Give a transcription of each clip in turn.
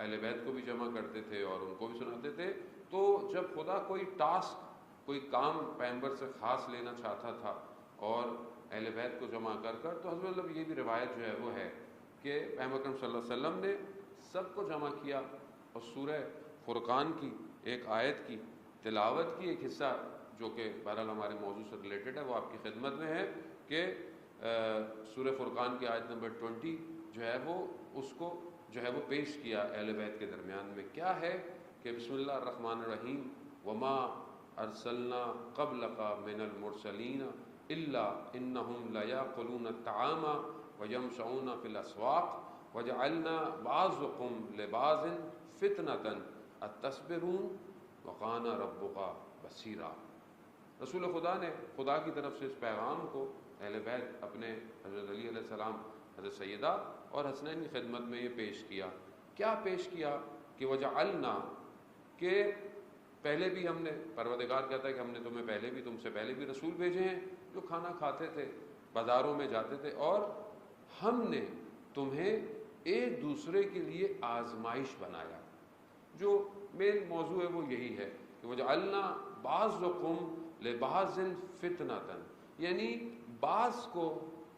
اہل بیت کو بھی جمع کرتے تھے اور ان کو بھی سناتے تھے۔ تو جب خدا کوئی ٹاسک، کوئی کام پیغمبر سے خاص لینا چاہتا تھا اور اہل بیت کو جمع کر تو حضرت اللہ یہ بھی روایت جو ہے وہ ہے کہ پیغمبر اکرم صلی اللہ علیہ وسلم نے سب کو جمع کیا اور سورہ فرقان کی ایک آیت کی تلاوت کی، ایک حصہ جو کہ بہرحال ہمارے موضوع سے ریلیٹڈ ہے، وہ آپ کی خدمت میں ہے کہ سورہ فرقان کی آیت نمبر 20 جو ہے وہ اس کو جو ہے وہ پیش کیا اہل بیت کے درمیان میں۔ کیا ہے کہ بسم اللہ الرحمن الرحیم، وما ارسلنا قبلک من المرسلین الا انہم لیاکلون الطعام ویمشون فی الاسواق وجعلنا بعضکم لبعض فتنۃ اتصبرون وکان ربک بصیرا۔ رسول خدا نے خدا کی طرف سے اس پیغام کو اہل بیت اپنے حضرت علی علیہ السلام، حضرت سیدہ اور حسنین کی خدمت میں یہ پیش کیا۔ کیا پیش کیا کہ وجعلنا، کہ پہلے بھی ہم نے، پروردگار کہتا ہے کہ ہم نے تمہیں پہلے بھی، تم سے پہلے بھی رسول بھیجے ہیں جو کھانا کھاتے تھے، بازاروں میں جاتے تھے، اور ہم نے تمہیں ایک دوسرے کے لیے آزمائش بنایا۔ جو مین موضوع ہے وہ یہی ہے کہ وجعلنا بعضکم لبعض فتنۃ، یعنی بعض کو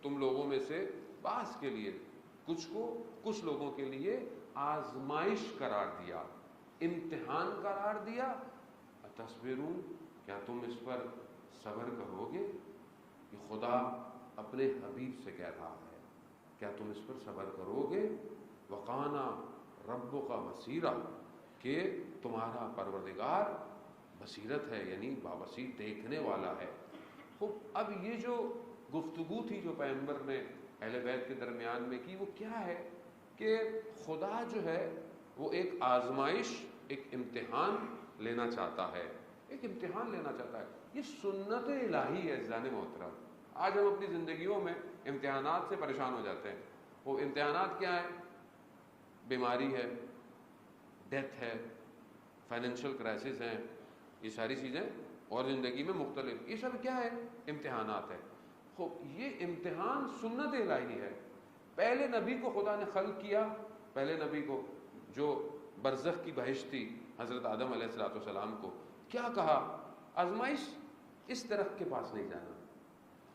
تم لوگوں میں سے بعض کے لیے، کچھ کو کچھ لوگوں کے لیے آزمائش قرار دیا، امتحان قرار دیا۔ اتصبرون، کیا تم اس پر صبر کرو گے؟ یہ خدا اپنے حبیب سے کہہ رہا ہے، کیا تم اس پر صبر کرو گے؟ وقانا ربک بصیرا، کہ تمہارا پروردگار بصیرت ہے، یعنی بابصیر دیکھنے والا ہے۔ خوب، اب یہ جو گفتگو تھی جو پیغمبر نے اہل بیت کے درمیان میں کی، وہ کیا ہے کہ خدا جو ہے وہ ایک آزمائش، ایک امتحان لینا چاہتا ہے، ایک امتحان لینا چاہتا ہے۔ یہ سنت الہی ہے عزیزان محترم۔ آج ہم اپنی زندگیوں میں امتحانات سے پریشان ہو جاتے ہیں۔ وہ امتحانات کیا ہیں؟ بیماری ہے، ڈیتھ ہے، فائنینشیل کرائسس ہیں، یہ ساری چیزیں، اور زندگی میں مختلف، یہ سب کیا ہے؟ امتحانات ہے۔ خوب، یہ امتحان سنت الہی ہے۔ پہلے نبی کو خدا نے خلق کیا، پہلے نبی کو جو برزخ کی بہشت تھی، حضرت آدم علیہ السلام کو کیا کہا؟ آزمائش، اس درخت کے پاس نہیں جانا۔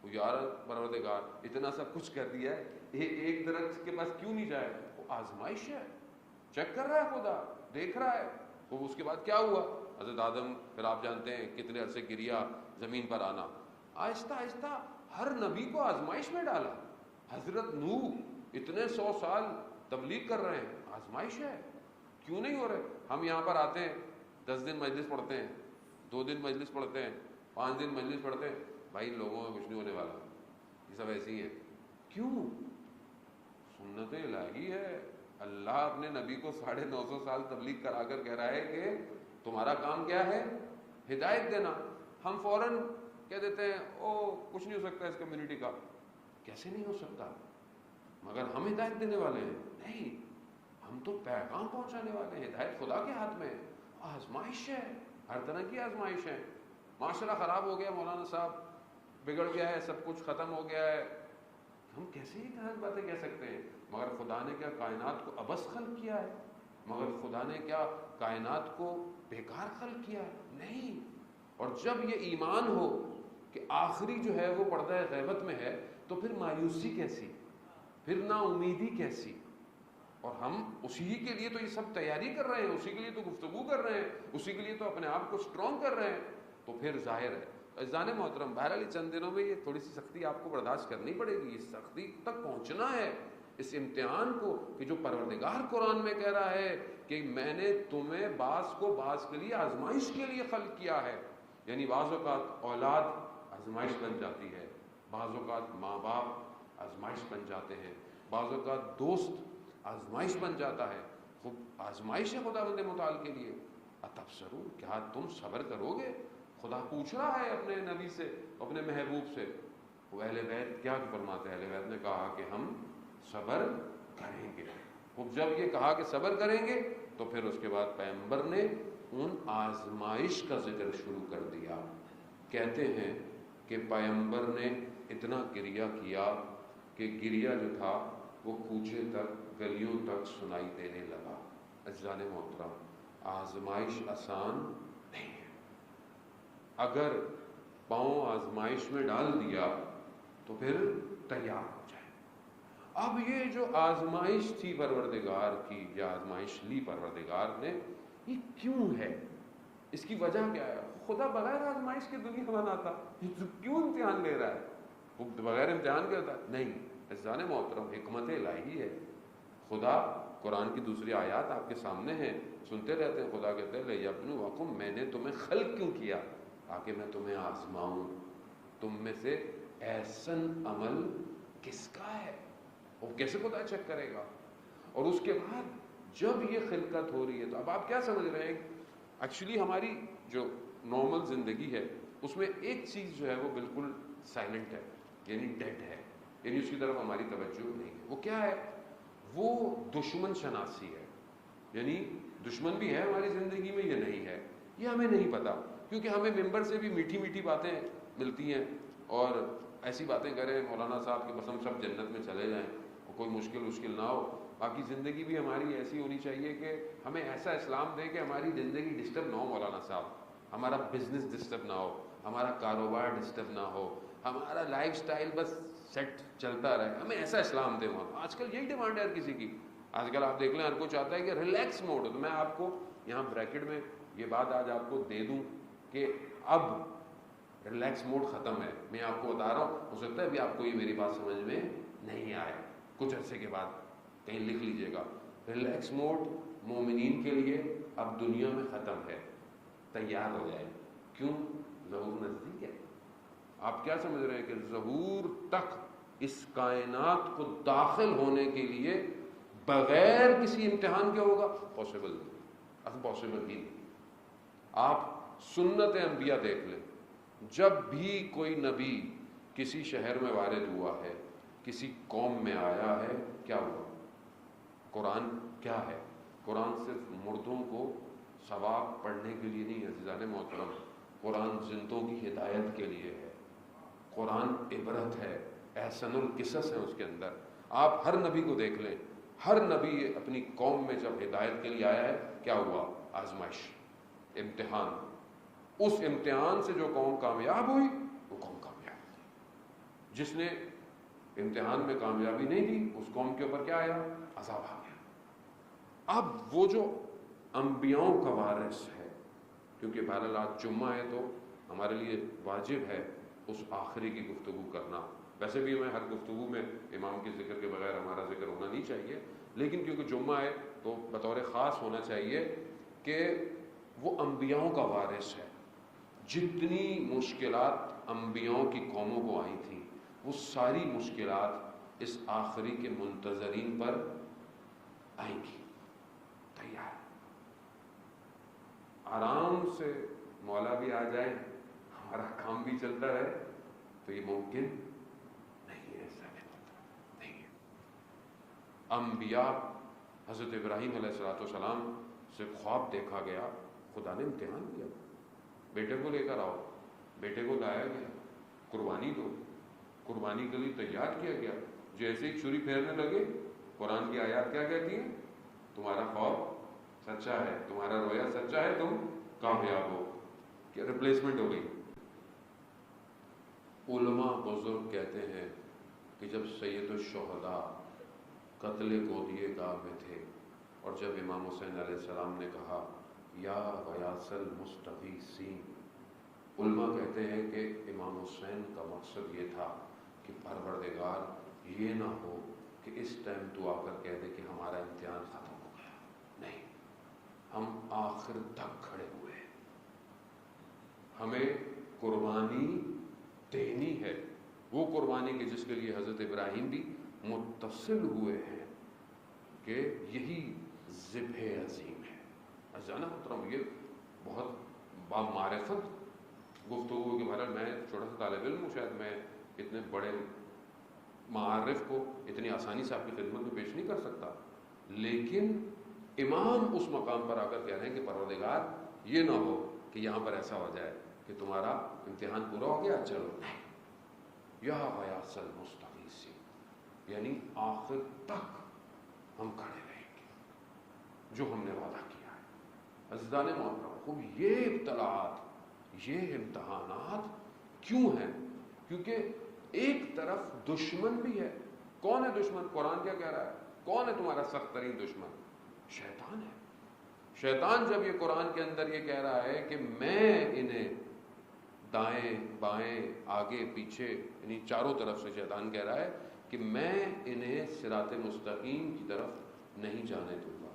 وہ یار پروردگار اتنا سب کچھ کر دیا ہے، ایک درخت کے پاس کیوں نہیں جائے؟ وہ آزمائش ہے، چیک کر رہا ہے خدا، دیکھ رہا ہے۔ وہ اس کے بعد کیا ہوا؟ حضرت آدم، پھر آپ جانتے ہیں کتنے عرصے گریا، زمین پر آنا، آہستہ آہستہ ہر نبی کو آزمائش میں ڈالا۔ حضرت نوح اتنے 100 سال تبلیغ کر رہے ہیں، آزمائش ہے، کیوں نہیں ہو رہے؟ ہم یہاں پر آتے ہیں، 10 دن مجلس پڑھتے ہیں، 2 دن مجلس پڑھتے ہیں، 5 دن مجلس پڑھتے ہیں، بھائی لوگوں میں کچھ نہیں ہونے والا، یہ سب ایسی ہیں۔ کیوں؟ سنت الہی ہے۔ اللہ اپنے نبی کو 950 سال تبلیغ کرا کر کہہ رہا ہے کہ تمہارا کام کیا ہے؟ ہدایت دینا۔ ہم فوراً کہہ دیتے ہیں او کچھ نہیں ہو سکتا اس کمیونٹی کا۔ کیسے نہیں ہو سکتا؟ مگر ہم ہدایت دینے والے ہیں؟ نہیں، ہم تو پیغام پہنچانے والے ہیں، ہدایت خدا کے ہاتھ میں ہے۔ آزمائش ہے، ہر طرح کی آزمائش ہے۔ معاشرہ خراب ہو گیا، مولانا صاحب بگڑ گیا ہے، سب کچھ ختم ہو گیا ہے، ہم کیسے ہی غلط باتیں کہہ سکتے ہیں؟ مگر خدا نے کیا کائنات کو عبث خلق کیا ہے؟ مگر خدا نے کیا کائنات کو بیکار خلق کیا ہے؟ نہیں۔ اور جب یہ ایمان ہو کہ آخری جو ہے وہ پردہ غیبت میں ہے، تو پھر مایوسی کیسی، پھر نا امیدی کیسی؟ اور ہم اسی کے لیے تو یہ سب تیاری کر رہے ہیں، اسی کے لیے تو گفتگو کر رہے ہیں، اسی کے لیے تو اپنے آپ کو سٹرونگ کر رہے ہیں، تو پھر ظاہر ہے عزیزان محترم، بہرحال چند دنوں میں یہ تھوڑی سی سختی آپ کو برداشت کرنی پڑے گی، اس سختی تک پہنچنا ہے، اس امتحان کو، کہ جو پروردگار قرآن میں کہہ رہا ہے کہ میں نے تمہیں بعض کو بعض کے لیے آزمائش کے لیے خلق کیا ہے۔ یعنی بعض اوقات اولاد آزمائش بن جاتی ہے، بعض اوقات ماں باپ آزمائش بن جاتے ہیں، بعض اوقات دوست آزمائش بن جاتا ہے۔ خوب آزمائش ہے خداوند متعال کے لیے۔ اتبصرون، کیا تم صبر کرو گے؟ خدا پوچھ رہا ہے اپنے نبی سے، اپنے محبوب سے۔ وہ اہل بیت کیا فرماتے ہیں؟ اہل بیت نے کہا کہ ہم صبر کریں گے۔ خوب جب یہ کہا کہ صبر کریں گے، تو پھر اس کے بعد پیغمبر نے ان آزمائش کا ذکر شروع کر دیا۔ کہتے ہیں کہ پیغمبر نے اتنا گریہ کیا کہ گریہ جو تھا وہ کوچے تک، گلیوں تک سنائی دینے لگا۔ عزیزان محترم آزمائش آسان نہیں ہے. اگر پاؤں آزمائش میں ڈال دیا تو پھر تیار ہو جائے. اب یہ جو آزمائش تھی پروردگار کی یا آزمائش لی پروردگار نے، یہ کیوں ہے؟ اس کی وجہ کیا ہے؟ خدا بغیر آزمائش کے دنیا بناتا، کیوں امتحان لے رہا ہے؟ وہ بغیر امتحان کے ہوتا ہے؟ نہیں عزیزان محترم، حکمت الہی ہے. خدا قرآن کی دوسری آیات آپ کے سامنے ہیں، سنتے رہتے ہیں. خدا کہتے ہیں لِیَبْلُوَکُم، میں نے تمہیں خلق کیوں کیا؟ تاکہ میں تمہیں آزماؤں، تم میں سے احسن عمل کس کا ہے. وہ کیسے خدا چیک کرے گا؟ اور اس کے بعد جب یہ خلقت ہو رہی ہے تو اب آپ کیا سمجھ رہے ہیں؟ ایکچولی ہماری جو نارمل زندگی ہے اس میں ایک چیز جو ہے وہ بالکل سائلنٹ ہے، یعنی ڈیڈ ہے، یعنی اس کی طرف ہماری توجہ نہیں ہے. وہ کیا ہے؟ وہ دشمن شناسی ہے. یعنی دشمن بھی ہے ہماری زندگی میں یا نہیں ہے یہ ہمیں نہیں پتا، کیونکہ ہمیں ممبر سے بھی میٹھی میٹھی باتیں ملتی ہیں اور ایسی باتیں کریں مولانا صاحب کی قسم سب جنت میں چلے جائیں اور کوئی مشکل نہ ہو. باقی زندگی بھی ہماری ایسی ہونی چاہیے کہ ہمیں ایسا اسلام دے کہ ہماری زندگی ڈسٹرب نہ ہو مولانا صاحب، ہمارا بزنس ڈسٹرب نہ ہو، ہمارا کاروبار ڈسٹرب نہ ہو، ہمارا لائف سٹائل بس سیٹ چلتا رہے. ہمیں ایسا اسلام دے. وہاں آج کل یہی ڈیمانڈ ہے ہر کسی کی. آج کل آپ دیکھ لیں ہر کوئی چاہتا ہے کہ ریلیکس موڈ ہو. تو میں آپ کو یہاں بریکٹ میں یہ بات آج آپ کو دے دوں کہ اب ریلیکس موڈ ختم ہے. میں آپ کو بتا رہا ہوں، ہو سکتا ہے ابھی آپ کو یہ میری بات سمجھ میں نہیں آئے، کچھ عرصے کے بعد کہیں لکھ لیجئے گا. ریلیکس موڈ مومنین کے لیے اب دنیا میں ختم ہے. تیار ہو جائے. کیوں؟ ظہور نزدیک ہے. آپ کیا سمجھ رہے ہیں کہ ظہور تک اس کائنات کو داخل ہونے کے لیے بغیر کسی امتحان کے ہوگا؟ پاسبل نہیں، اصل پاسبل ہی نہیں. آپ سنت انبیاء دیکھ لیں، جب بھی کوئی نبی کسی شہر میں وارد ہوا ہے، کسی قوم میں آیا ہے، کیا ہوا؟ قرآن کیا ہے؟ قرآن صرف مردوں کو ثواب پڑھنے کے لیے نہیں ہے عزیزان محترم، قرآن زندوں کی ہدایت کے لیے ہے. قرآن عبرت ہے، احسن القصص ہے اس کے اندر. آپ ہر نبی کو دیکھ لیں، ہر نبی اپنی قوم میں جب ہدایت کے لیے آیا ہے کیا ہوا؟ آزمائش، امتحان. اس امتحان سے جو قوم کامیاب ہوئی وہ قوم کامیاب ہوئی. جس نے امتحان میں کامیابی نہیں دی اس قوم کے اوپر کیا آیا؟ عذاب آ گیا. اب وہ جو انبیاؤں کا وارث ہے، کیونکہ بہرحال آج جمعہ ہے تو ہمارے لیے واجب ہے اس آخری کی گفتگو کرنا. ویسے بھی ہمیں ہر گفتگو میں امام کے ذکر کے بغیر ہمارا ذکر ہونا نہیں چاہیے، لیکن کیونکہ جمعہ ہے تو بطور خاص ہونا چاہیے کہ وہ انبیاؤں کا وارث ہے. جتنی مشکلات انبیاؤں کی قوموں کو آئی تھیں وہ ساری مشکلات اس آخری کے منتظرین پر آئیں گی. تیار، آرام سے مولا بھی آ جائے، ہمارا کام بھی چلتا رہے، تو یہ ممکن نہیں ہے. ایسا نہیں ہے. انبیاء حضرت ابراہیم علیہ السلام سے خواب دیکھا گیا، خدا نے امتحان دیا، بیٹے کو لے کر آؤ. بیٹے کو لایا گیا، قربانی دو. قربانی کے لیے تیار کیا گیا. جیسے ہی چھری پھیرنے لگے، قرآن کی آیات کیا کہتی ہیں؟ تمہارا خواب سچا ہے، تمہارا رویا سچا ہے، تم کامیاب ہو. کیا ریپلیسمنٹ ہو گئی. علماء بزرگ کہتے ہیں کہ جب سید الشہداء قتل گودیے گاہ میں تھے اور جب امام حسین علیہ السلام نے کہا یا غیاث المستغیثین، علماء کہتے ہیں کہ امام حسین کا مقصد یہ تھا کہ پروردگار یہ نہ ہو کہ اس ٹائم تو آ کر کہہ دے کہ ہمارا امتحان ختم ہو گیا. نہیں، ہم آخر تک کھڑے ہوئے ہیں. ہمیں قربانی دینی ہے، وہ قربانی کے جس کے لیے حضرت ابراہیم بھی متصل ہوئے ہیں کہ یہی ذبح عظیم ہے. عزیزانہ محترم، یہ بہت بامعرفت گفتگو کہ بہرحال میں چھوٹا سا طالب علم ہوں، شاید میں اتنے بڑے معارف کو اتنی آسانی سے آپ کی خدمت میں پیش نہیں کر سکتا، لیکن امام اس مقام پر آ کر کہہ رہے ہیں کہ پروردگار یہ نہ ہو کہ یہاں پر ایسا ہو جائے کہ تمہارا امتحان پورا ہو گیا، چلو نہیں، یا غیاث المستغیثین، یعنی آخر تک ہم کھڑے رہیں گے. جو ہم نے وعدہ کیا ہے۔ عزیزان محترم، خوب یہ ابتلاءات، یہ امتحانات کیوں ہیں؟ کیونکہ ایک طرف دشمن بھی ہے۔ کون ہے دشمن؟ قرآن کیا کہہ رہا ہے؟ کون ہے تمہارا سخت ترین دشمن؟ شیطان ہے۔ شیطان جب یہ قرآن کے اندر یہ کہہ رہا ہے کہ میں انہیں دائیں بائیں آگے پیچھے یعنی چاروں طرف سے شیطان کہہ رہا ہے کہ میں انہیں صراط مستقیم کی طرف نہیں جانے دوں گا،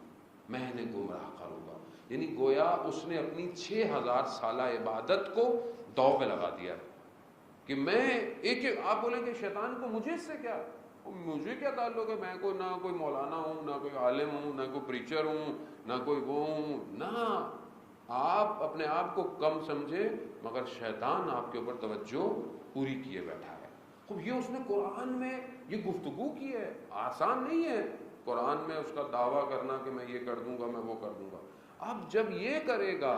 میں انہیں گمراہ کروں گا۔ یعنی گویا اس نے اپنی 6000 سالہ عبادت کو داؤ پہ لگا دیا ہے کہ میں ایک، آپ بولیں کہ شیطان کو مجھے اس سے کیا، مجھے کیا تعلق ہے، میں کوئی نہ کوئی مولانا ہوں، نہ کوئی عالم ہوں، نہ کوئی پریچر ہوں، نہ کوئی وہ ہوں، نہ آپ اپنے آپ کو کم سمجھے، مگر شیطان آپ کے اوپر توجہ پوری کیے بیٹھا ہے۔ خوب یہ اس نے قرآن میں یہ گفتگو کی ہے، آسان نہیں ہے قرآن میں اس کا دعویٰ کرنا کہ میں یہ کر دوں گا، میں وہ کر دوں گا۔ اب جب یہ کرے گا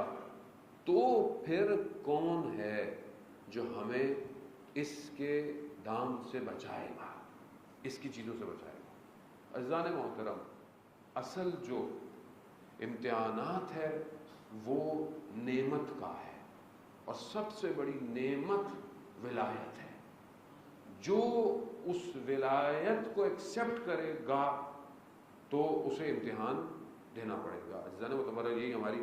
تو پھر کون ہے جو ہمیں اس کے دام سے بچائے گا، اس کی چیزوں سے بچائے گا؟ عزیزان محترم، اصل جو امتحانات ہے وہ نعمت کا ہے، اور سب سے بڑی نعمت ولایت ہے۔ جو اس ولایت کو ایکسیپٹ کرے گا تو اسے امتحان دینا پڑے گا۔ عزیزان محترم، یہی ہماری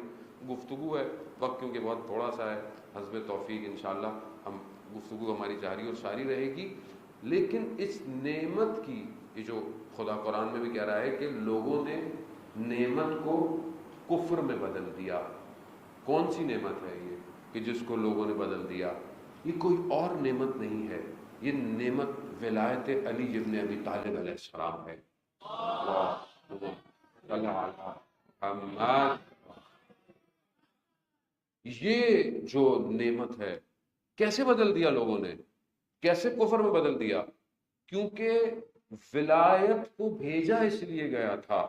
گفتگو ہے، وقت کیونکہ بہت تھوڑا سا ہے، حسب توفیق انشاءاللہ ہم گفتگو ہماری جاری اور ساری رہے گی، لیکن اس نعمت کی یہ جو خدا قرآن میں بھی کہہ رہا ہے کہ لوگوں نے نعمت کو کفر میں بدل دیا۔ کون سی نعمت ہے یہ کہ جس کو لوگوں نے بدل دیا؟ یہ کوئی اور نعمت نہیں ہے، یہ نعمت ولایت علی ابن ابی طالب علیہ السلام ہے۔ یہ جو نعمت ہے کیسے بدل دیا لوگوں نے، کیسے کفر میں بدل دیا؟ کیونکہ ولایت کو بھیجا اس لیے گیا تھا۔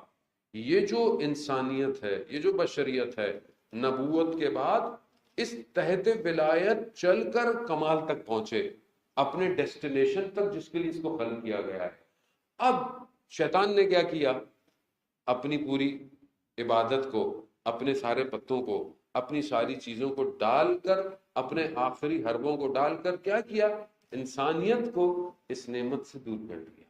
یہ جو انسانیت ہے، یہ جو بشریت ہے، نبوت کے بعد اس تحت ولایت چل کر کمال تک پہنچے، اپنے ڈیسٹینیشن تک جس کے لیے اس کو خلق کیا گیا ہے۔ اب شیطان نے کیا کیا؟ اپنی پوری عبادت کو، اپنے سارے پتوں کو، اپنی ساری چیزوں کو ڈال کر، اپنے آخری حربوں کو ڈال کر کیا کیا؟ انسانیت کو اس نعمت سے دور کر دیا۔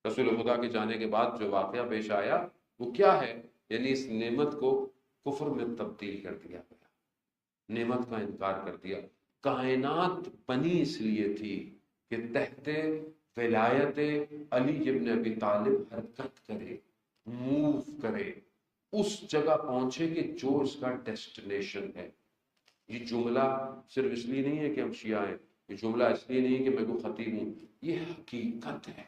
رسول خدا کے جانے کے بعد جو واقعہ پیش آیا وہ کیا ہے؟ یعنی اس نعمت کو کفر میں تبدیل کر دیا گیا، نعمت کا انکار کر دیا۔ کائنات بنی اس لیے تھی کہ تحت ولایت علی ابن ابی طالب حرکت کرے، موو کرے، اس جگہ پہنچے کہ جو اس کا ڈیسٹینیشن ہے۔ یہ جملہ صرف اس لیے نہیں ہے کہ ہم شیعہ ہیں، یہ جملہ اس لیے نہیں ہے کہ میں کوئی خطیب ہوں، یہ حقیقت ہے،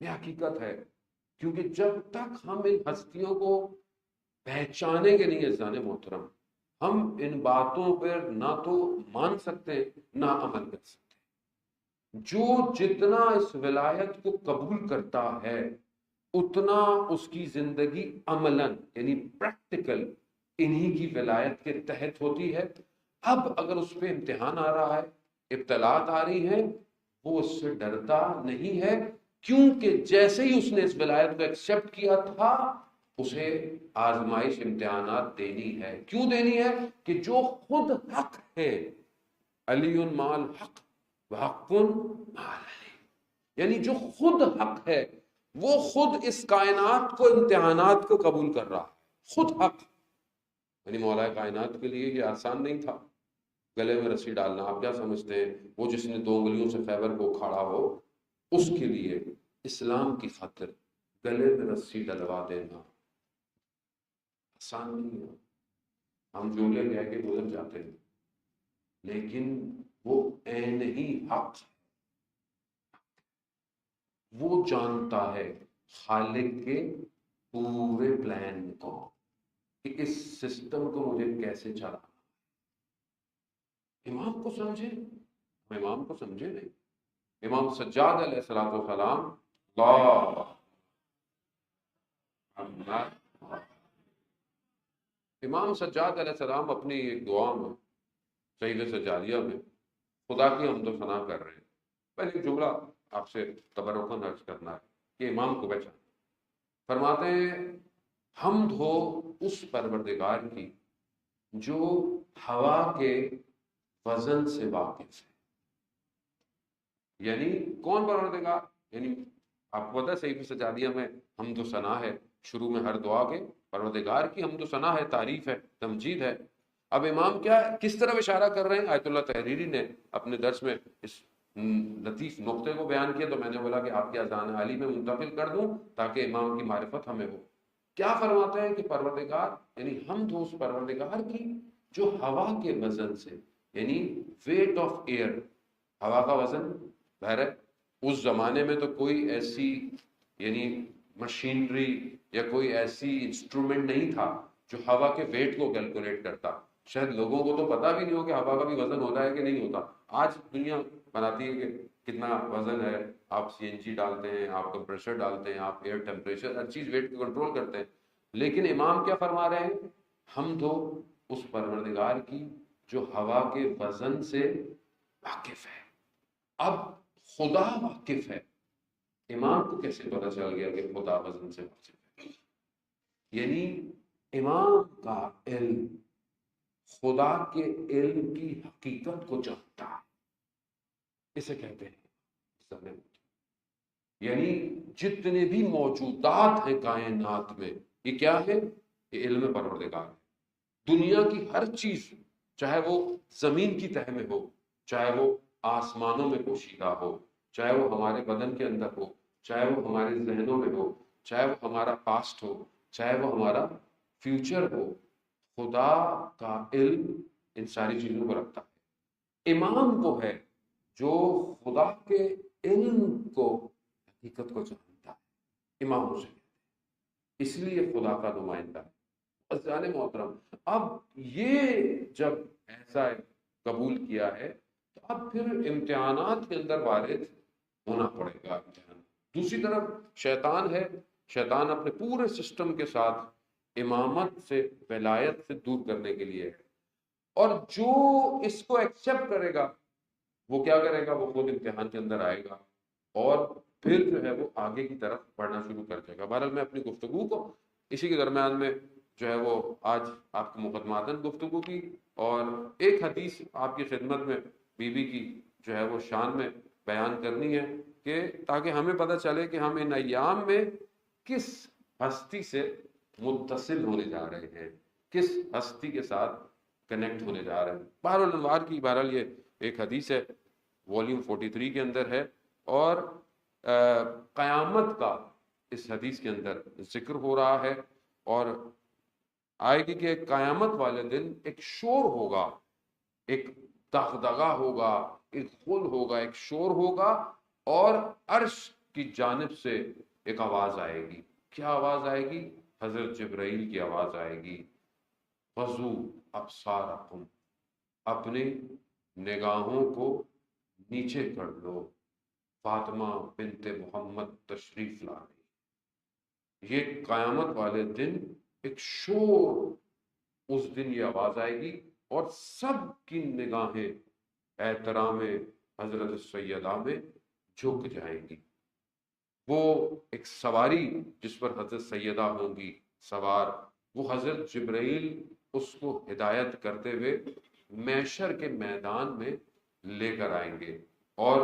یہ حقیقت ہے۔ کیونکہ جب تک ہم ان ہستیوں کو پہچانیں گے نہیں عزیزان محترم، ہم ان باتوں پر نہ تو مان سکتے نہ عمل کر سکتے۔ جو جتنا اس ولایت کو قبول کرتا ہے اتنا اس کی زندگی عملاً یعنی پریکٹیکل انہی کی ولایت کے تحت ہوتی ہے۔ اب اگر اس پہ امتحان آ رہا ہے، ابتلاءات آ رہی ہیں، وہ اس سے ڈرتا نہیں ہے، کیونکہ جیسے ہی اس نے اس ولایت کو ایکسیپٹ کیا تھا اسے آزمائش امتحانات دینی ہے۔ کیوں دینی ہے؟ کہ جو خود حق ہے، علی مال حق وحق مال علی، یعنی جو خود حق ہے وہ خود اس کائنات کو امتحانات کو قبول کر رہا ہے، خود حق۔ یعنی مولا کائنات کے لیے یہ آسان نہیں تھا گلے میں رسی ڈالنا۔ آپ کیا سمجھتے ہیں وہ جس نے 2 انگلیوں سے خیبر کو کھاڑا ہو، اس کے لیے اسلام کی خاطر گلے میں رسی ڈلوا دینا آسان نہیں ہے۔ ہم جملے کہہ کے گزر جاتے ہیں، لیکن وہ عین ہی حق، وہ جانتا ہے خالق کے پورے پلان کو کہ اس سسٹم کو مجھے کیسے چلانا۔ امام کو سمجھے؟ امام کو سمجھے نہیں۔ امام سجاد علیہ السلام امام سجاد علیہ السلام اپنی ایک دعا میں صحیفہ سجادیہ میں خدا کی حمد و ثنا کر رہے ہیں۔ پہلے جملہ آپ سے تبرکاً عرض کرنا ہے کہ امام کو پہچان فرماتے ہیں حمد ہو اس پروردگار کی جو ہوا کے وزن سے واقف ہے. یعنی کون پروردگار؟ یعنی آپ کو پتا ہے صحیح سجادیہ میں حمد و ثنا ہے شروع میں ہر دعا کے، پروردگار کی حمد و ثنا ہے، تعریف ہے، تمجید ہے. اب امام کیا کس طرف اشارہ کر رہے ہیں؟ آیت اللہ تحریری نے اپنے درس میں اس لطیف نقطے کو بیان کیا، تو میں نے بولا کہ آپ کی اذان عالی میں منتقل کر دوں تاکہ امام کی معرفت ہمیں ہو. کیا فرماتے ہیں کہ پروردگار یعنی حمد ہو اس پروردگار کی جو ہوا کے وزن سے، یعنی ویٹ آف ایئر، ہوا کا وزن بہر ہے. اس زمانے میں تو کوئی ایسی یعنی مشینری یا کوئی ایسی انسٹرومنٹ نہیں تھا جو ہوا کے ویٹ کو کیلکولیٹ کرتا. شاید لوگوں کو تو پتا بھی نہیں ہو کہ ہوا کا بھی وزن ہوتا ہے کہ نہیں ہوتا. آج دنیا بناتی ہے کہ کتنا وزن ہے، آپ سی این جی ڈالتے ہیں، آپ کمپریشر ڈالتے ہیں، آپ ایئر ٹیمپریچر، ہر چیز ویٹ کو کنٹرول کرتے ہیں. لیکن امام کیا فرما رہے ہیں؟ ہم تو اس پروردگار کی جو ہوا کے وزن سے واقف ہے. اب خدا واقف ہے، امام کو کیسے پتا چل گیا کہ خدا وزن سے واقف ہے؟ یعنی امام کا علم خدا کے علم کی حقیقت کو جانتا ہے، اسے کہتے ہیں. یعنی جتنے بھی موجودات ہیں کائنات میں، یہ کیا ہے؟ یہ علم پروردگار ہے. دنیا کی ہر چیز، چاہے وہ زمین کی تہ میں ہو، چاہے وہ آسمانوں میں پوشیدہ ہو، چاہے وہ ہمارے بدن کے اندر ہو، چاہے وہ ہمارے ذہنوں میں ہو، چاہے وہ ہمارا پاسٹ ہو، چاہے وہ ہمارا فیوچر ہو، خدا کا علم ان ساری چیزوں کو رکھتا ہے. امام وہ ہے جو خدا کے علم کو، حقیقت کو جانتا ہے. امام اسے کہتے ہیں، اس لیے خدا کا نمائندہ ہے. عزیزان محترم، اب یہ جب ایسا قبول کیا ہے تو اب پھر امتحانات کے اندر وارد ہونا پڑے گا. امتحان دوسری طرف شیطان ہے، شیطان اپنے پورے سسٹم کے ساتھ امامت سے، ولایت سے دور کرنے کے لیے ہے. اور جو اس کو ایکسپٹ کرے گا وہ کیا کرے گا؟ وہ خود امتحان کے اندر آئے گا اور پھر جو ہے وہ آگے کی طرف بڑھنا شروع کر دے گا. بہرحال میں اپنی گفتگو کو اسی کے درمیان میں جو ہے وہ آج آپ کو مقدماتاً گفتگو کی اور ایک حدیث آپ کی خدمت میں بی بی کی جو ہے وہ شان میں بیان کرنی ہے، کہ تاکہ ہمیں پتہ چلے کہ ہم ان ایام میں کس ہستی سے متصل ہونے جا رہے ہیں، کس ہستی کے ساتھ کنیکٹ ہونے جا رہے ہیں. بہرحال انوار کی بہرحال یہ ایک حدیث ہے، والیوم 43 کے اندر ہے، اور قیامت کا اس حدیث کے اندر ذکر ہو رہا ہے. اور آئے گی کہ قیامت والے دن ایک شور ہوگا، ایک دغدغہ ہوگا، ایک غل ہوگا، ایک شور ہوگا، اور عرش کی جانب سے ایک آواز آئے گی. کیا آواز آئے گی؟ حضرت جبرائیل کی آواز آئے گی. غضو ابصارکم، اپنی نگاہوں کو نیچے کر لو، فاطمہ بنت محمد تشریف لا رہی. یہ قیامت والے دن ایک شور، اس دن یہ آواز آئے گی اور سب کی نگاہیں احترام حضرت سیدہ میں جھک جائیں گی. وہ ایک سواری جس پر حضرت سیدہ ہوں گی سوار، وہ حضرت جبرائیل اس کو ہدایت کرتے ہوئے محشر کے میدان میں لے کر آئیں گے اور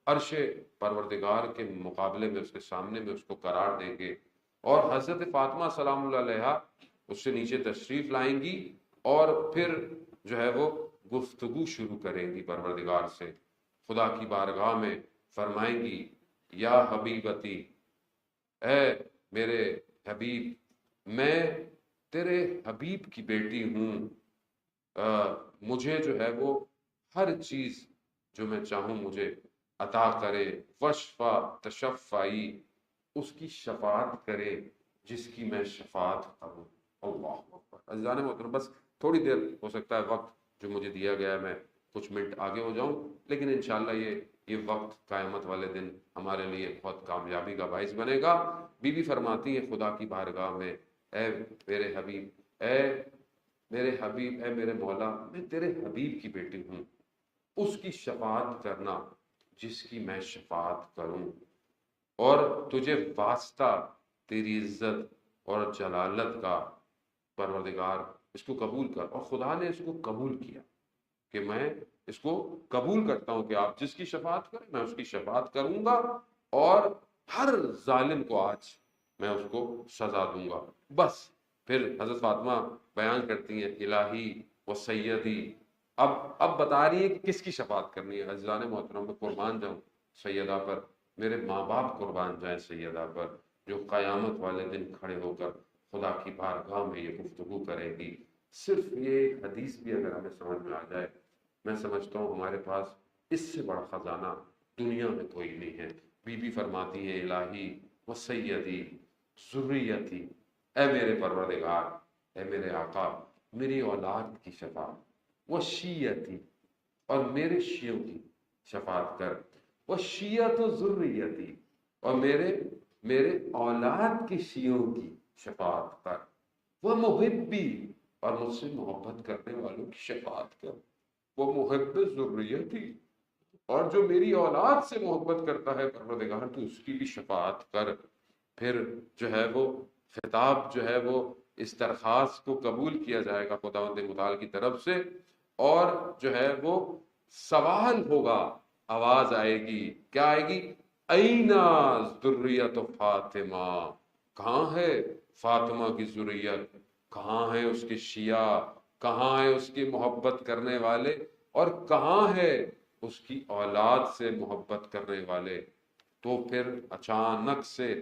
عرش پروردگار کے مقابلے میں، اس کے سامنے میں اس کو قرار دیں گے. اور حضرت فاطمہ سلام اللہ علیہا اس سے نیچے تشریف لائیں گی اور پھر جو ہے وہ گفتگو شروع کریں گی پروردگار سے. خدا کی بارگاہ میں فرمائیں گی، یا حبیبتی، اے میرے حبیب، میں تیرے حبیب کی بیٹی ہوں، مجھے جو ہے وہ ہر چیز جو میں چاہوں مجھے عطا کرے. وشفا تشفعی، اس کی شفاعت کرے جس کی میں شفاعت کروں. اللہ اکبر. عزیزان محترم، بس تھوڑی دیر ہو سکتا ہے وقت جو مجھے دیا گیا ہے میں کچھ منٹ آگے ہو جاؤں، لیکن انشاءاللہ یہ وقت قیامت والے دن ہمارے لیے بہت کامیابی کا باعث بنے گا. بی بی فرماتی ہیں خدا کی بارگاہ میں، اے میرے حبیب، اے میرے حبیب، اے میرے مولا، میں تیرے حبیب کی بیٹی ہوں، اس کی شفاعت کرنا جس کی میں شفاعت کروں، اور تجھے واسطہ تیری عزت اور جلالت کا پروردگار اس کو قبول کر. اور خدا نے اس کو قبول کیا کہ میں اس کو قبول کرتا ہوں کہ آپ جس کی شفاعت کریں میں اس کی شفاعت کروں گا، اور ہر ظالم کو آج میں اس کو سزا دوں گا. بس پھر حضرت فاطمہ بیان کرتی ہیں الہی و سیدی. اب بتا رہی ہے کہ کس کی شفاعت کرنی ہے. عزیزان محترم، میں قربان جاؤں سیدہ پر، میرے ماں باپ قربان جائیں سیدہ پر، جو قیامت والے دن کھڑے ہو کر خدا کی بارگاہ میں یہ گفتگو کرے گی. صرف یہ حدیث بھی اگر ہمیں سمجھ میں آ جائے، میں سمجھتا ہوں ہمارے پاس اس سے بڑا خزانہ دنیا میں کوئی نہیں ہے. بی بی فرماتی ہے الہی و سیدی ذریتی، اے میرے پروردگار، اے میرے آقا، میری اولاد کی شفاعت، وہ شیعتی، اور میرے شیعوں کی شفاعت کر، وہ شیعت و ذریتی، اور میرے اولاد کے شیعوں کی شفاعت کر، وہ محبی، اور مجھ سے محبت کرنے والوں کی شفاعت کر، وہ محب ذریتی، اور جو میری اولاد سے محبت کرتا ہے پروردگار تو اس کی بھی شفاعت کر. پھر جو ہے وہ خطاب جو ہے وہ اس درخواست کو قبول کیا جائے گا خداوند متعال کی طرف سے، اور جو ہے وہ سوال ہوگا، آواز آئے گی، کیا آئے گی؟ اینا ذریت فاطمہ، کہاں ہے فاطمہ کی ذریت، کہاں ہے اس کے شیعہ، کہاں ہے اس کی محبت کرنے والے، اور کہاں ہے اس کی اولاد سے محبت کرنے والے. تو پھر اچانک سے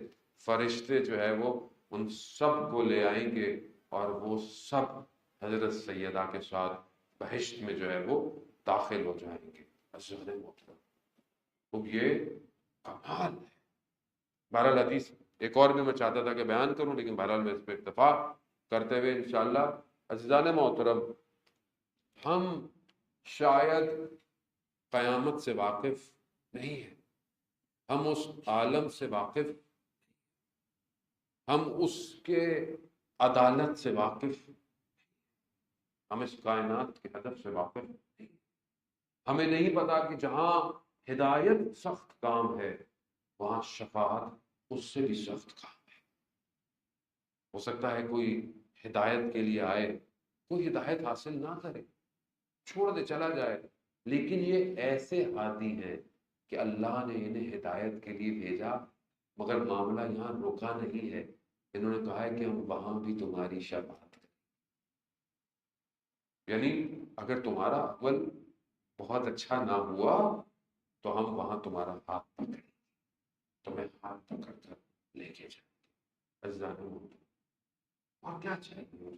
فرشتے جو ہے وہ ان سب کو لے آئیں گے، اور وہ سب حضرت سیدہ کے ساتھ بہشت میں جو ہے وہ داخل ہو جائیں گے. عزیزان محترم، اب یہ کمال ہے. بہرحال حدیث ایک اور بھی میں چاہتا تھا کہ بیان کروں، لیکن بہرحال میں اس پہ اکتفا کرتے ہوئے انشاءاللہ. عزیزان محترم، ہم شاید قیامت سے واقف نہیں ہیں، ہم اس عالم سے واقف، ہم اس کے عدالت سے واقف، ہم اس کائنات کے ہدف سے واقف نہیں. ہمیں نہیں پتا کہ جہاں ہدایت سخت کام ہے وہاں شفاعت اس سے بھی سخت کام ہے. ہو سکتا ہے کوئی ہدایت کے لیے آئے، کوئی ہدایت حاصل نہ کرے، چھوڑ دے چلا جائے، لیکن یہ ایسے ہادی ہیں کہ اللہ نے انہیں ہدایت کے لیے بھیجا، مگر معاملہ یہاں رکا نہیں ہے. انہوں نے کہا ہے کہ ہم وہاں بھی تمہاری شفاعت کریں. یعنی اگر تمہارا عمل بہت اچھا نہ ہوا تو ہم وہاں تمہارا ہاتھ پکڑیں، تمہیں ہاتھ پکڑ کر لے کے جائیں. عزیزان محترم، اور کیا چاہیے؟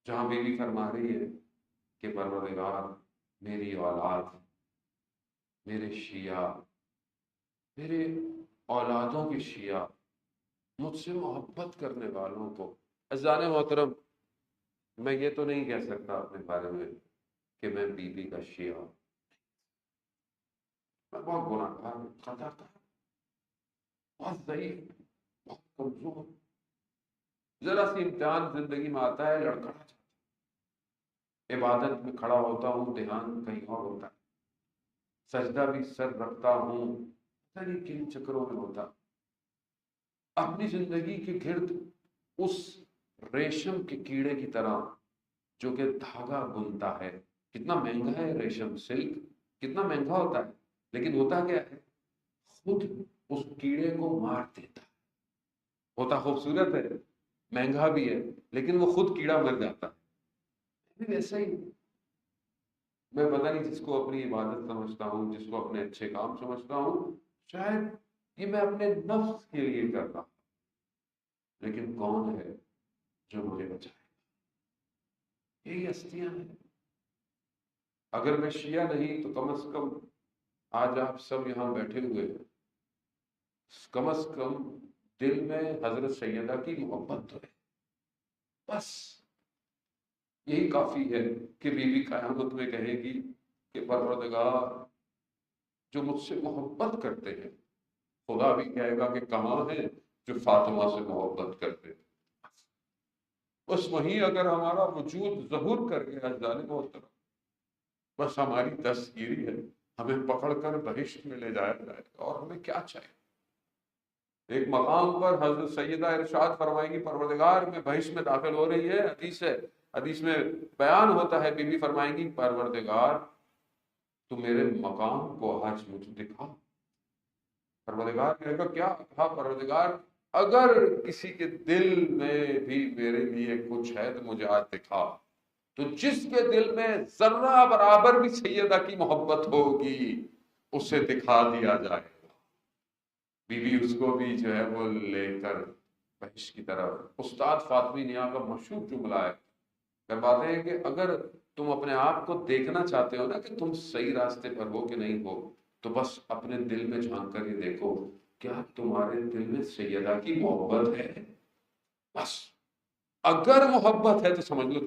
جہاں بیوی فرما رہی ہے کہ پروردگار میری اولاد، میرے شیعہ، میرے اولادوں کے شیعہ، مجھ سے محبت کرنے والوں کو. عزیزان محترم، میں یہ تو نہیں کہہ سکتا اپنے بارے میں کہ میں بی بی کا شیعہ ہوں. میں بہت گناہگار ہوں، خطا تھا، بہت ضعیف، بہت کمزور. ذرا سی امتحان زندگی میں آتا ہے لڑکڑا جاتا ہے. عبادت میں کھڑا ہوتا ہوں دھیان کہیں اور ہوتا ہے، سجدہ بھی سر رکھتا ہوں پتہ نہیں کن چکروں میں ہوتا. اپنی زندگی کے گرد اس ریشم کے کیڑے کی طرح جو کہ دھاگا بنتا ہے. کتنا مہنگا ہے ریشم، سلک کتنا مہنگا ہوتا ہے، لیکن ہوتا کیا ہے؟ خود اس کیڑے کو مار دیتا ہے. ہوتا خوبصورت ہے، مہنگا بھی ہے، لیکن وہ خود کیڑا مر جاتا ہے. ویسا ہی میں پتہ نہیں جس کو اپنی عبادت سمجھتا ہوں، جس کو اپنے اچھے کام سمجھتا ہوں، شاید یہ میں اپنے نفس کے لیے کرتا ہوں، لیکن کون ہے جو مجھے بچائے؟ یہی ہستیاں ہیں. اگر میں شیعہ نہیں تو کم از کم آج آپ سب یہاں بیٹھے ہوئے ہیں، کم از کم دل میں حضرت سیدہ کی محبت تو ہے. بس یہی کافی ہے کہ بی بی قیامت میں کہے گی کہ پروردگار جو مجھ سے محبت کرتے ہیں. خدا بھی کہے گا کہ کہاں ہے جو فاطمہ سے محبت کرتے ہیں. بس وہیں اگر ہمارا وجود ظہور کر گیا ظالم محترم، بس ہماری دستگیری ہے، ہمیں پکڑ کر بہشت میں لے جایا جائے. اور ہمیں کیا چاہیے؟ ایک مقام پر حضرت سیدہ ارشاد فرمائے گی پروردگار میں بہشت میں داخل ہو رہی ہے، حدیث میں بیان ہوتا ہے، بی بی فرمائیں گی پروردگار تو میرے مقام کو آج مجھے دکھا۔ پروردگار کہے گا کیا؟ کہا پروردگار اگر کسی کے دل میں بھی میرے لیے کچھ ہے تو مجھے آج دکھا۔ تو جس کے دل میں ذرہ برابر بھی سیدہ کی محبت ہوگی اسے دکھا دیا جائے گا۔ بی بی اس کو بھی جو ہے وہ لے کر بہشت کی طرف۔ استاد فاطمی نیا کا مشہور جملہ ہے، فرماتے ہیں کہ اگر تم اپنے آپ کو دیکھنا چاہتے ہو نا کہ تم صحیح راستے پر ہو کہ نہیں ہو، تو بس اپنے دل میں جھانک کر یہ دیکھو کیا تمہارے دل میں سیدہ کی محبت ہے؟ بس اگر محبت ہے تو سمجھ لو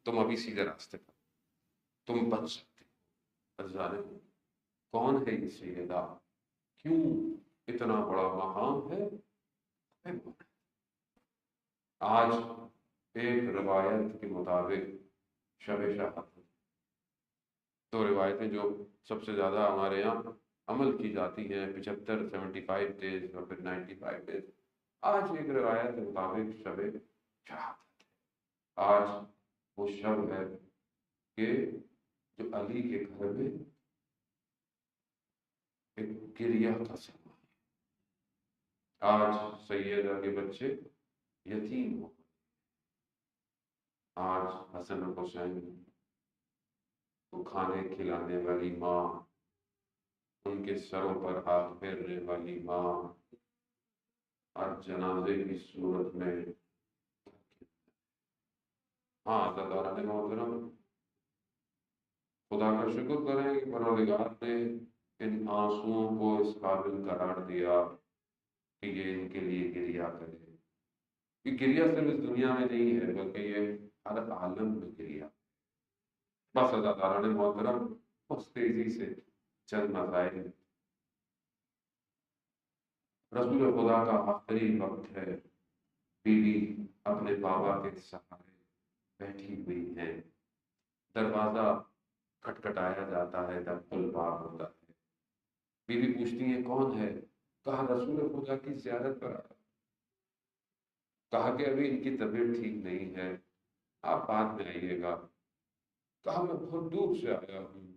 تم ابھی سیدھے راستے پر، تم بچ سکتے ہو۔ جانے کون ہے یہ سیدہ، کیوں اتنا بڑا مقام ہے؟ آج ایک روایت کے مطابق شب شہادت، دو روایتیں جو سب سے زیادہ ہمارے یہاں عمل کی جاتی ہیں، 75 75 ڈیز اور پھر 95 ڈیز۔ آج ایک روایت کے مطابق شب شہادت، آج وہ شب ہے کہ جو علی کے گھر میں ایک گریہ کا سما ہے۔ آج سیدہ کے بچے یتیم ہو، آج حسن و حسین کو کھانے کھلانے والی ماں، ان کے سروں پر ہاتھ پھیرنے والی ماں، اور جنازے کی صورت میں عزیزان محترم خدا کا شکر کریں کہ پروردگار نے ان آنسوؤں کو اس قابل قرار دیا کہ یہ ان کے لیے گریہ کرے۔ یہ گریہ صرف اس دنیا میں نہیں ہے بلکہ یہ ہر عالم میں گریہ۔ بس عزیزان محترم بس تیزی سے چند مسائل۔ رسول خدا کا آخری وقت ہے، بیوی اپنے بابا کے سہارے بیٹھی ہوئی ہے، دروازہ کھٹکھٹایا جاتا ہے، دخل باب ہوتا ہے۔ بیوی پوچھتی ہے کون ہے؟ کہا رسول خدا کی زیارت پر آیا۔ کہا کہ ابھی ان کی طبیعت ٹھیک نہیں ہے، آپ بعد میں آئیے گا۔ کہا میں بہت دور سے آیا ہوں۔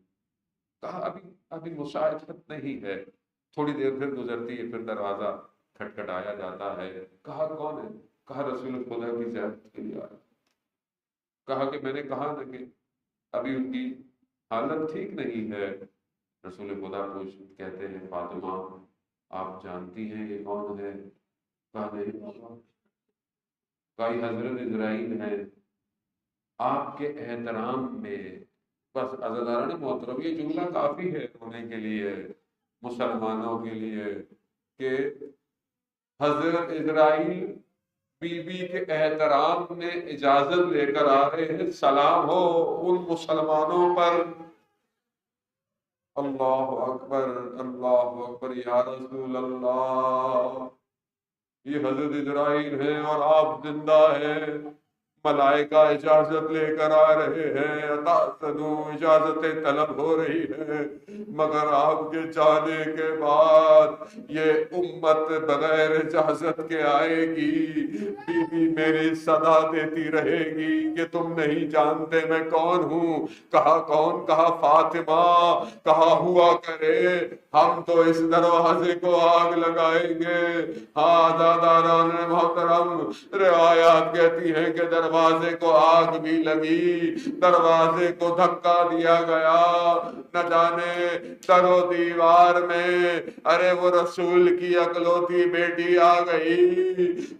کہا ابھی مساعدت نہیں ہے۔ تھوڑی دیر پھر گزرتی ہے، پھر دروازہ کھٹکھٹایا جاتا ہے۔ کہا کون ہے؟ کہا رسول خدا کی زیارت کے لیے آیا۔ کہا کہ میں نے کہا نا کہ ابھی ان کی حالت ٹھیک نہیں ہے۔ رسول خدا کہتے ہیں فاطمہ آپ جانتی ہیں یہ کون ہے؟ کہا نہیں۔ کہا یہ حضرت اسرائیل ہے۔ آپ کے احترام میں، بس عزیزان محترم یہ جملہ کافی ہے ہونے کے لیے مسلمانوں کے لیے کہ حضرت اسرائیل بی بی کے احترام میں اجازت لے کر آ رہے ہیں، سلام ہو ان مسلمانوں پر۔ اللہ اکبر اللہ اکبر یا رسول اللہ، یہ حضرت اسرائیل ہیں اور آپ زندہ ہیں، ملائکہ اجازت لے کر آ رہے ہیں، اجازتیں طلب ہو رہی ہے، مگر آپ کے جانے کے بعد یہ امت بغیر اجازت کے آئے گی۔ بی بی میری صدا دیتی رہے گی کہ تم نہیں جانتے میں کون ہوں۔ کہا کون؟ کہا فاطمہ۔ کہا ہوا کرے ہم تو اس دروازے کو آگ لگائیں گے۔ ہاں داداران محترم روایات کہتی ہیں کہ دروازے کو آگ بھی لگی، دروازے کو دھکا دیا گیا، نہ جانے در و دیوار میں ارے وہ رسول کی اکلوتی بیٹی آ گئی۔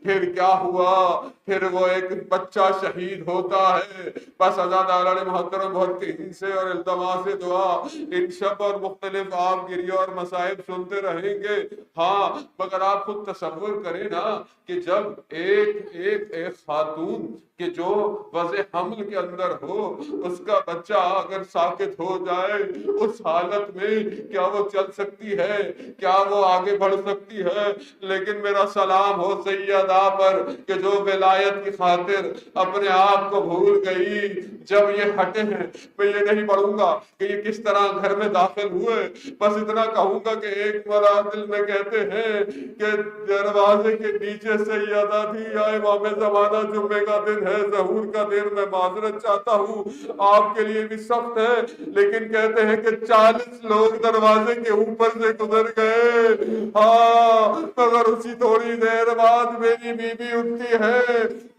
پھر کیا ہوا؟ پھر وہ ایک بچہ شہید ہوتا ہے۔ بس عزیزان محترم بہت تیزی سے اور التماس سے دعا، ان شب اور مختلف آپ گریہ اور مصائب سنتے رہیں گے۔ ہاں مگر آپ خود تصور کریں نا کہ جب ایک خاتون کہ جو وضع حمل کے اندر ہو، اس کا بچہ اگر ساکت ہو جائے، اس حالت میں کیا وہ چل سکتی ہے؟ کیا وہ آگے بڑھ سکتی ہے؟ لیکن میرا سلام ہو سیدہ پر کہ جو ولایت کی خاطر اپنے آپ کو بھول گئی۔ جب یہ ہٹے ہیں، میں یہ نہیں پڑھوں گا کہ یہ کس طرح گھر میں داخل ہوئے، بس اتنا کہوں گا کہ ایک مراحل میں کہتے ہیں کہ دروازے کے نیچے سیدہ تھی، یا امام زمانہ جمعے کا دن ہے، ظہور کا دن، میں معذرت چاہتا ہوں آپ کے لیے بھی سخت ہے، لیکن کہتے ہیں کہ 40 لوگ دروازے کے اوپر سے گزر گئے۔ ہاں، مگر اسی تھوڑی دیر بعد میری بیوی اٹھتی ہے،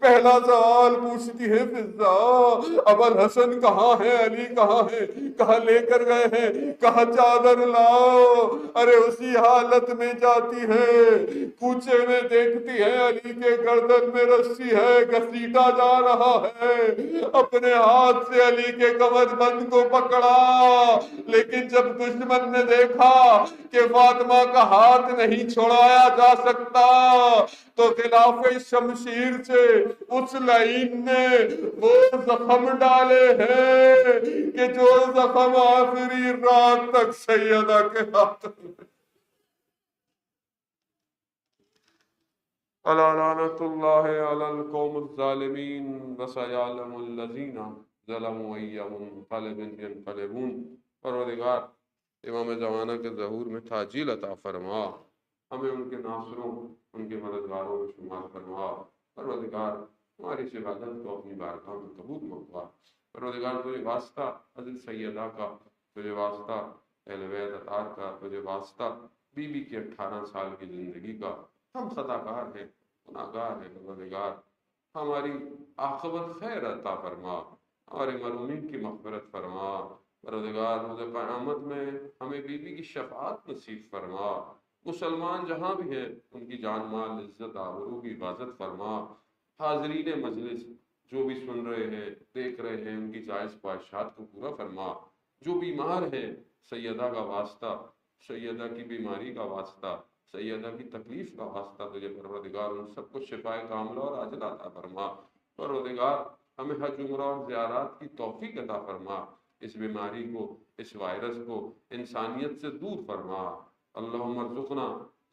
پہلا سوال پوچھتی ہے فضا ابو الحسن کہاں ہے، علی کہاں ہے، کہاں لے کر گئے ہیں، کہاں چادر لاؤ۔ ارے اسی حالت میں جاتی ہے، کوچے میں دیکھتی ہے علی کے گردن میں رسی ہے، گھسیٹا جا رہا ہے، اپنے ہاتھ سے علی کے کمر بند کو پکڑا، لیکن جب دشمن نے دیکھا کہ فاطمہ کا ہاتھ نہیں چھڑایا جا سکتا تو خلاف شمشیر سے اس لعین نے وہ زخم ڈالے ہیں کہ جو زخم آخری رات تک سیدہ کے ہاتھ میں۔ الا لعنت اللہ علی القوم الظالمین وسیعلم الذین ظلموا ای منقلب ینقلبون۔ پروردگار امام زمانہ کے ظہور میں تعجیل عطا فرما، ہمیں ان کے ناصروں ان کے مددگاروں میں شمار فرما۔ پروردگار ہماری اس عبادت کو اپنی بارگاہ میں قبول فرما۔ پروردگار تجھے واسطہ حضرت سیدہ کا، تجھے واسطہ اہل بیت اطہار کا، تجھے واسطہ بی بی کی 18 سال کی زندگی کا۔ ہم خطاکار ہیں، گناہ گار ہیں، پروردگار ہماری عاقبت خیر عطا فرما، ہمارے مرحومین کی مغفرت فرما۔ پروردگار روز قیامت میں ہمیں بی بی کی شفاعت نصیب فرما۔ مسلمان جہاں بھی ہیں ان کی جان مال عزت آبرو کی حفاظت فرما۔ حاضرین مجلس جو بھی سن رہے ہیں دیکھ رہے ہیں ان کی جائز خواہشات کو پورا فرما۔ جو بیمار ہیں سیدہ کا واسطہ، سیدہ کی بیماری کا واسطہ، سیدہ کی تکلیف کا واسطہ تجھے پروردگار ان سب کو شفائے کاملہ اور عاجلہ عطا فرما۔ پروردگار ہمیں حج عمرہ اور زیارات کی توفیق عطا فرما، اس بیماری کو، اس وائرس کو انسانیت سے دور فرما۔ اللہم ارزقنا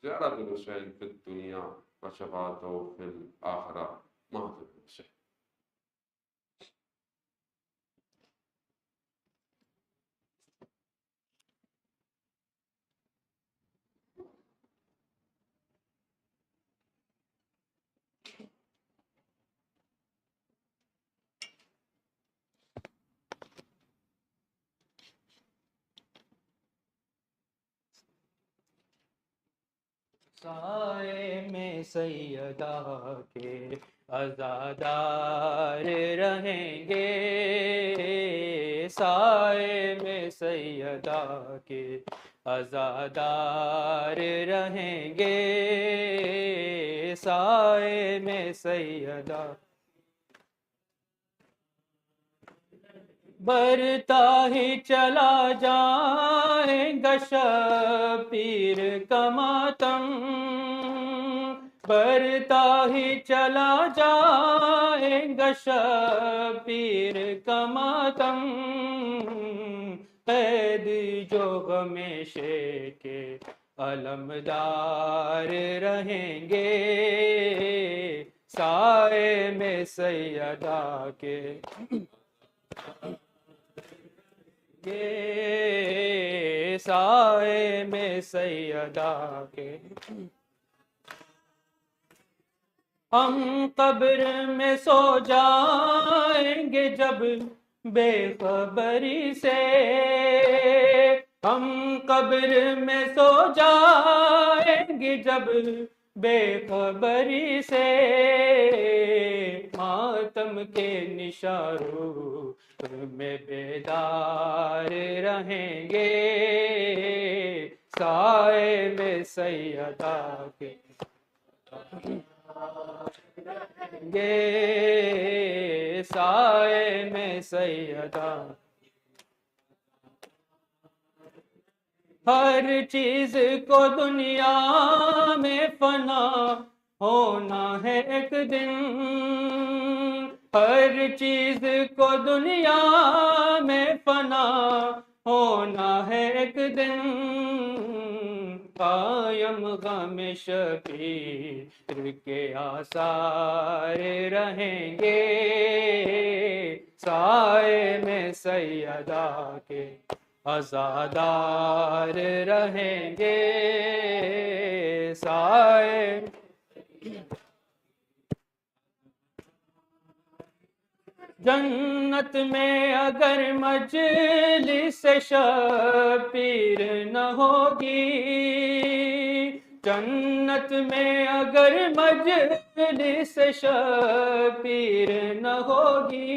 زیارت الحسین فی الدنیا و شفاعتہ فی الآخرہ مع الحسین۔ سائے میں سیدہ کے عزادار رہیں گے، سائے میں سیدہ کے عزادار رہیں گے، سائے میں سیدہ برتا ہی چلا جائیں گا شبیر کا ماتم، برتا ہی چلا جائیں گا شبیر کا ماتم، قیدی جو ہمیشہ کے علمدار رہیں گے، سائے میں سیدہ کے سائے میں سیدہ کے۔ ہم قبر میں سو جائیں گے جب بے خبری سے، ہم قبر میں سو جائیں گے جب بے خبری سے، ماتم کے نشانوں میں بیدار رہیں گے، سائے میں سیدہ کے گے، سائے میں سیدہ۔ ہر چیز کو دنیا میں فنا ہونا ہے ایک دن، ہر چیز کو دنیا میں فنا ہونا ہے ایک دن، قائم غم شبیر کے آثار رہیں گے، سائے میں سیدہ کے عزادار رہیں گے سائے جنت میں اگر مجلس شبیر نہ ہوگی جنت میں اگر مجلس شبیر نہ ہوگی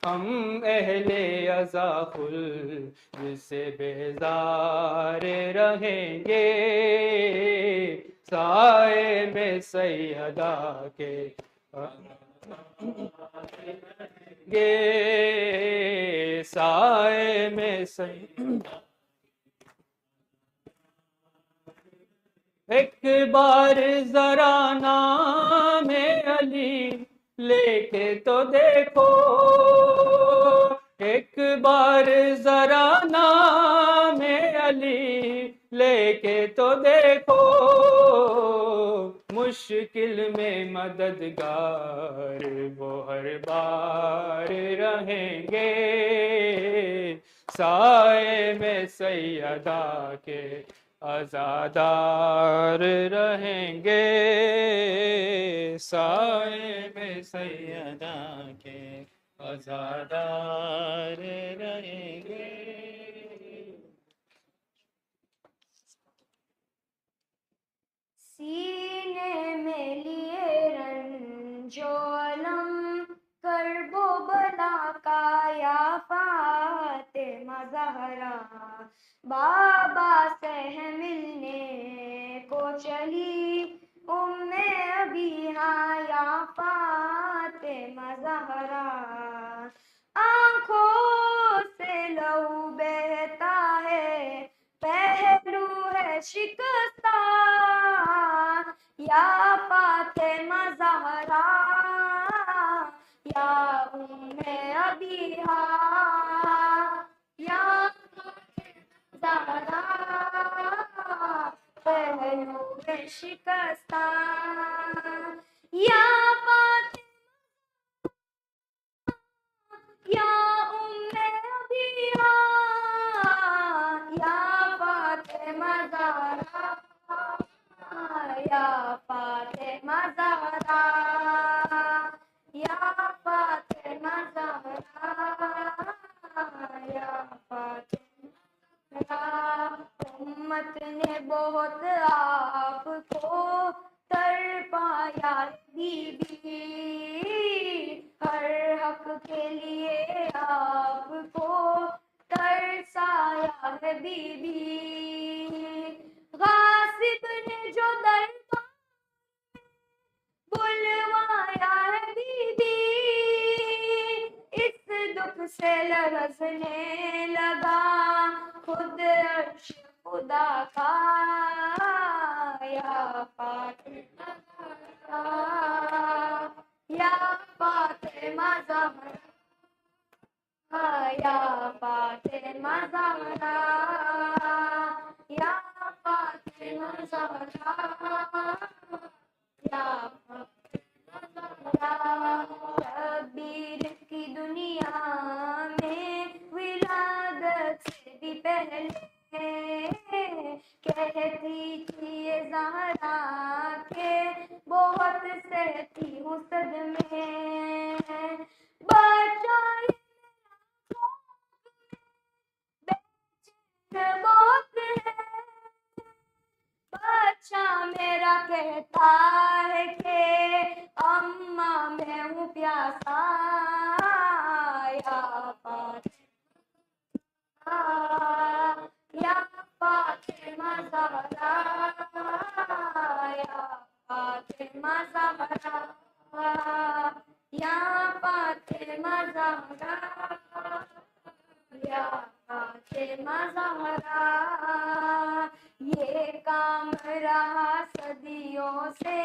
ہم اہل عزا خلد سے بیزار رہیں گے سائے میں سیدہ کے گے سائے میں ایک بار ذرا نام علی لے کے تو دیکھو ایک بار ذرا نام علی لے کے تو دیکھو مشکل میں مددگار وہ ہر بار رہیں گے سائے میں سیدہ کے عزادار رہیں گے سائے میں سیدہ کے عزادار رہیں گے سینے میں لیے رنج و علم کرب و بلا کا یا فاطمہ زہرا بابا سے ملنے کو چلی ابیہا یا فاطمہ زہرا آنکھوں سے لہو بہتا ہے پہلو ہے شکستہ یا فاطمہ زہرا یا ابیہا یا زہرا پہلو ہے شکستہ یا فاطمہ یا ابیہا یا فاطمہ زہرا یا فاطمہ زہرا یا فاطمہ زہرا یا فاطمہ امت نے بہت آپ کو تڑپایا بی بی ہر حق کے لیے آپ کو ترسایا ہے بی بی غاصب نے جو دربار بلوایا ہے بی بی اس دکھ سے لرزنے لگا خود عرش خدا کا یا فاطمہ یا فاطمہ زہرا یا فاطمہ زہرا یا فاطمہ زہرا یا فاطمہ زہرا شبیر کی دنیا میں ولادت سے بھی پہلے کہتی تھی یہ زہرا کہ بہت سہتی ہوں صدمے بچائی بہت ہے بچہ میرا کہتا ہے کہ اماں میں ہوں پیاسا یا فاطمہ یا فاطمہ زہرا یا فاطمہ زہرا یا فاطمہ زہرا یا فاطمہ زہرا یہ کام رہا صدیوں سے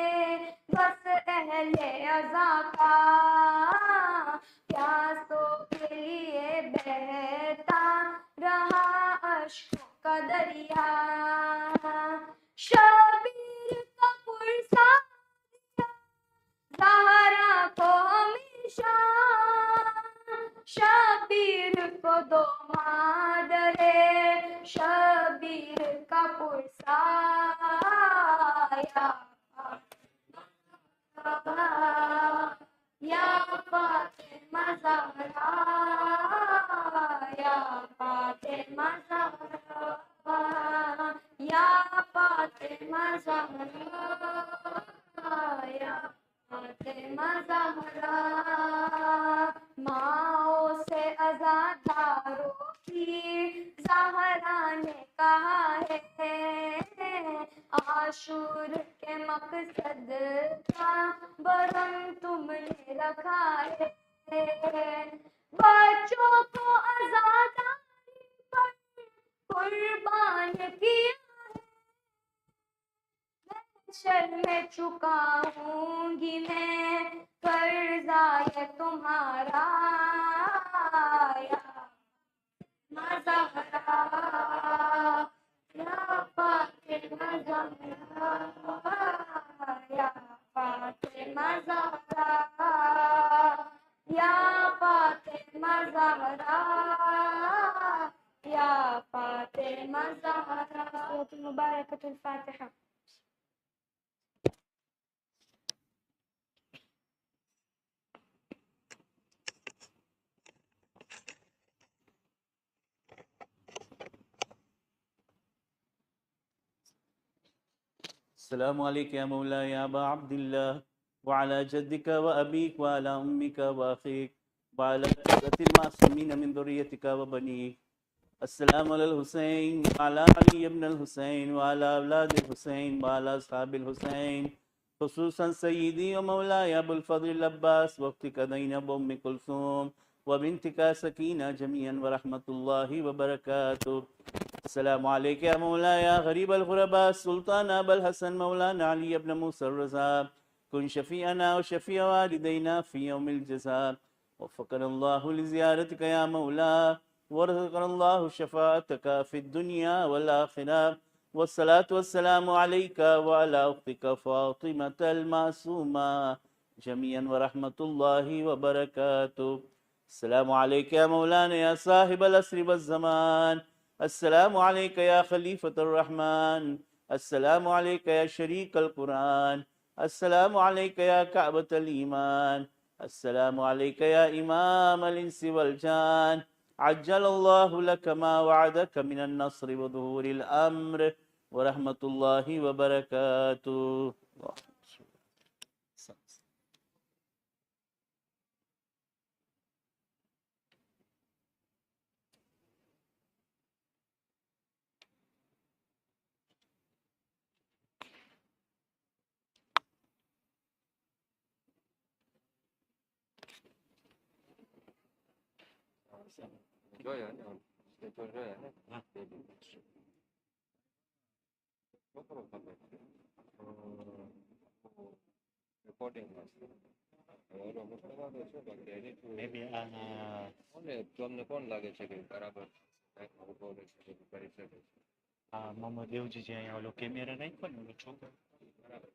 بس اہل عزا کا پیاسوں کے لیے بہتا رہا اشکوں کا دریا شبیر کا پرسا زہرا کو ہمیشہ شبیر کو دو مادرے شبیر کا پرسایا یا فاطمہ زہرا یا فاطمہ زہرا یا فاطمہ زہرا یا فاطمہ زہرا ماؤں سے عزاداروں کی زہرا نے کہا ہے عاشور کے مقصد کا برہم تم نے رکھا ہے بچوں کو آزاداری پر قربان کیا شر میں چکاؤں گی میں قرضہ یہ تمہارا یا زہرا یا فاطمہ زہرا یا فاطمہ زہرا یا فاطمہ زہرا یا فاطمہ زہرا سورۃ المبارکۃ الفاتحہ. السلام عليك يا مولاي يا أبا عبد الله وعلى جدك وأبيك وعلى أمك وأخيك وعلى التسعة المعصومين من ذريتك وبنيك. السلام على الحسين وعلى علي بن الحسين وعلى أولاد الحسين وعلى أصحاب الحسين خصوصا سيدي ومولاي أبو الفضل العباس واختك زينب أم كلثوم وبنتك سكينة جميعا ورحمة الله وبركاته. السلام عليك يا مولاي يا غريب الغرباء السلطان أبا الحسن مولانا علي بن موسى الرضا كن شفيعنا وشفيع والدينا في يوم الجزاء. وفقنا الله لزيارتك يا مولا ورزقنا الله شفاعتك في الدنيا والآخرة. والصلاة والسلام عليك وعلى أختك فاطمة المعصومة جميعا ورحمة الله وبركاته. السلام عليك يا مولانا يا صاحب العصر والزمان. السلام عليك يا خليفة الرحمن. السلام عليك يا شريك القرآن. السلام عليك يا كعبة الإيمان. السلام عليك يا إمام الإنس والجان. عجل الله لك ما وعدك من النصر وظهور الأمر ورحمة الله وبركاته. તમને કોણ લાગે છે કે બરાબર કરી શકે? મોહમ્મદ દેવજી જે અહીંયા ઓલો કેમેરા નાખ્યો ને ઓલો છોકરો બરાબર